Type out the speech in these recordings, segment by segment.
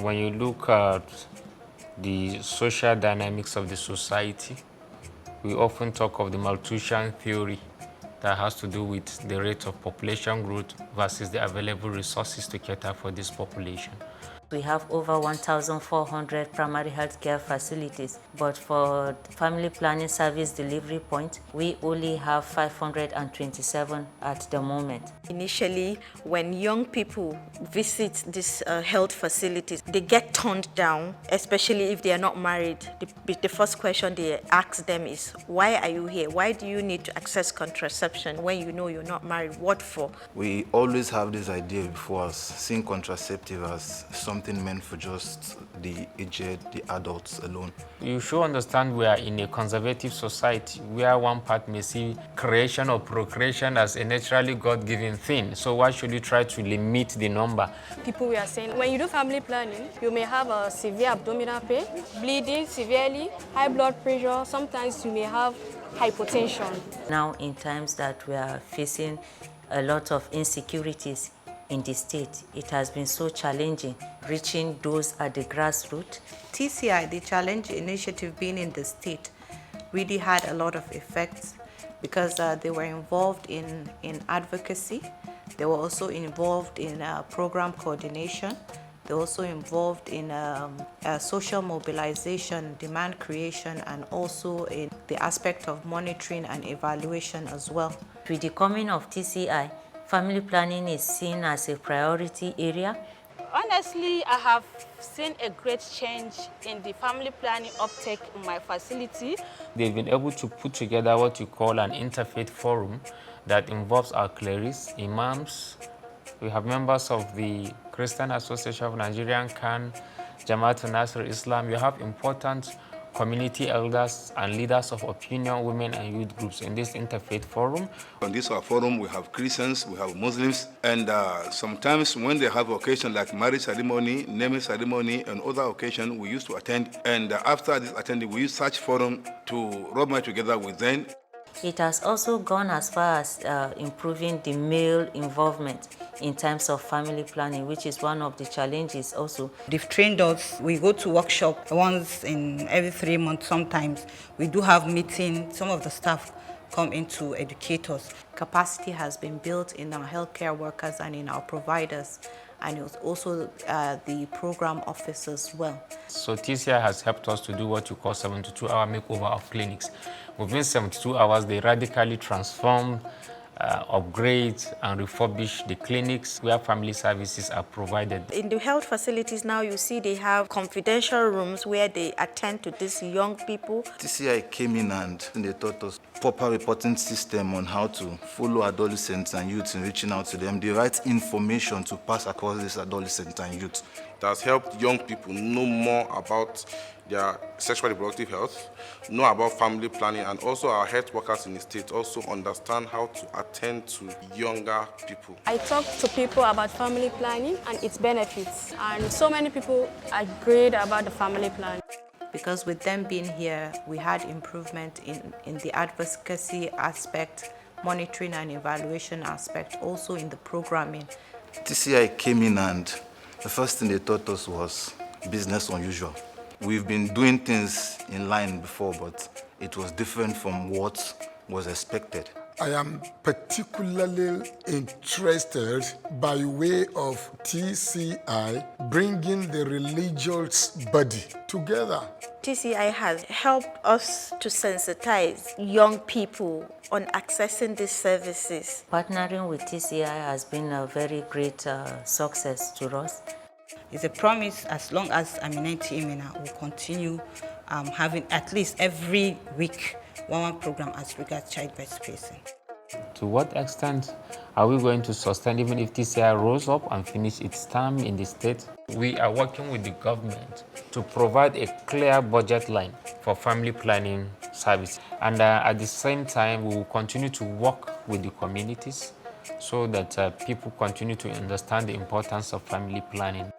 When you look at the social dynamics of the society, we often talk of the Malthusian theory that has to do with the rate of population growth versus the available resources to cater for this population. We have over 1,400 primary healthcare facilities, but for family planning service delivery point, we only have 527 at the moment. Initially, when young people visit these health facilities, they get turned down, especially if they are not married. The first question they ask them is, why are you here? Why do you need to access contraception when you know you're not married? What for? We always have this idea before us, seeing contraceptive as something meant for just the aged, the adults alone. You should understand we are in a conservative society where one part may see creation or procreation as a naturally God-given thing. So why should you try to limit the number? People we are saying, when you do family planning, you may have a severe abdominal pain, bleeding severely, high blood pressure, sometimes you may have hypertension. Now in times that we are facing a lot of insecurities in the state, it has been so challenging reaching those at the grassroots. TCI, the Challenge Initiative being in the state, really had a lot of effects because they were involved in advocacy. They were also involved in program coordination. They were also involved in social mobilization, demand creation, and also in the aspect of monitoring and evaluation as well. With the coming of TCI, family planning is seen as a priority area. Honestly, I have seen a great change in the family planning uptake in my facility. They've been able to put together what you call an interfaith forum that involves our clerics, imams. We have members of the Christian Association of Nigerian Khan, Jamaatul Nasr Islam. You have important community elders and leaders of opinion, women and youth groups in this interfaith forum. On this forum, we have Christians, we have Muslims, and sometimes when they have occasion like marriage ceremony, naming ceremony, and other occasion, we used to attend. And after this attending, we use such forum to rub mind together with them. It has also gone as far as improving the male involvement in terms of family planning, which is one of the challenges also. They've trained us. We go to workshop once in every 3 months sometimes. We do have meetings. Some of the staff come in to educate us. Capacity has been built in our healthcare workers and in our providers, and it was also the program officers as well. So TCI has helped us to do what you call 72-hour makeover of clinics. Within 72 hours, they radically transform, upgrade, and refurbish the clinics where family services are provided. In the health facilities now, you see they have confidential rooms where they attend to these young people. TCI came in and they taught us proper reporting system on how to follow adolescents and youths in reaching out to them, the right information to pass across these adolescents and youths. It has helped young people know more about their sexual reproductive health, know about family planning, and also our health workers in the state also understand how to attend to younger people. I talk to people about family planning and its benefits, and so many people agreed about the family plan. Because with them being here, we had improvement in the advocacy aspect, monitoring and evaluation aspect, also in the programming. TCI came in and the first thing they taught us was business unusual. We've been doing things in line before, but it was different from what was expected. I am particularly interested by way of TCI bringing the religious body together. TCI has helped us to sensitize young people on accessing these services. Partnering with TCI has been a very great success to us. It's a promise as long as Aminati Imena will continue having at least every week one program as regards childbirth spacing. To what extent are we going to sustain even if TCI rose up and finished its term in the state? We are working with the government to provide a clear budget line for family planning service. And at the same time, we will continue to work with the communities so that people continue to understand the importance of family planning.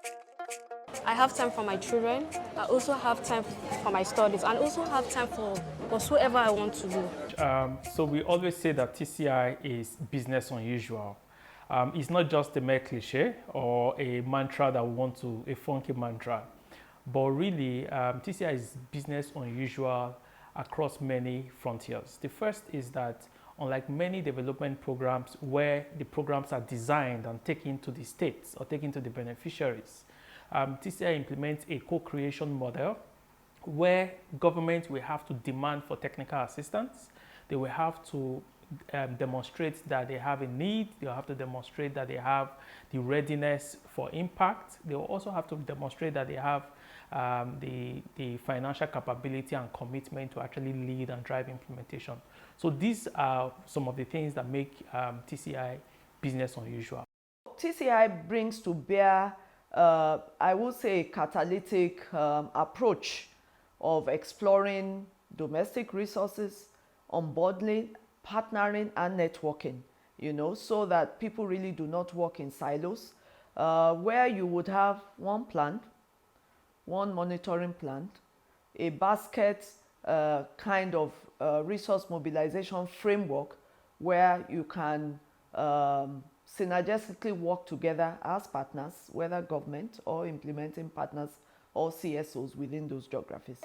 I have time for my children. I also have time for my studies, and also have time for whatsoever I want to do. So we always say that TCI is business unusual. It's not just a mere cliche or a mantra that we want to, a funky mantra, but really TCI is business unusual across many frontiers. The first is that unlike many development programs where the programs are designed and taken to the states or taken to the beneficiaries, TCI implements a co-creation model where government will have to demand for technical assistance. They will have to demonstrate that they have a need. They'll have to demonstrate that they have the readiness for impact. They will also have to demonstrate that they have the financial capability and commitment to actually lead and drive implementation. So these are some of the things that make TCI business unusual. TCI brings to bear, I would say, a catalytic approach of exploring domestic resources, unbundling, partnering, and networking, so that people really do not work in silos, where you would have one plant, one monitoring plant, a basket kind of resource mobilization framework where you can synergistically work together as partners, whether government or implementing partners or CSOs within those geographies.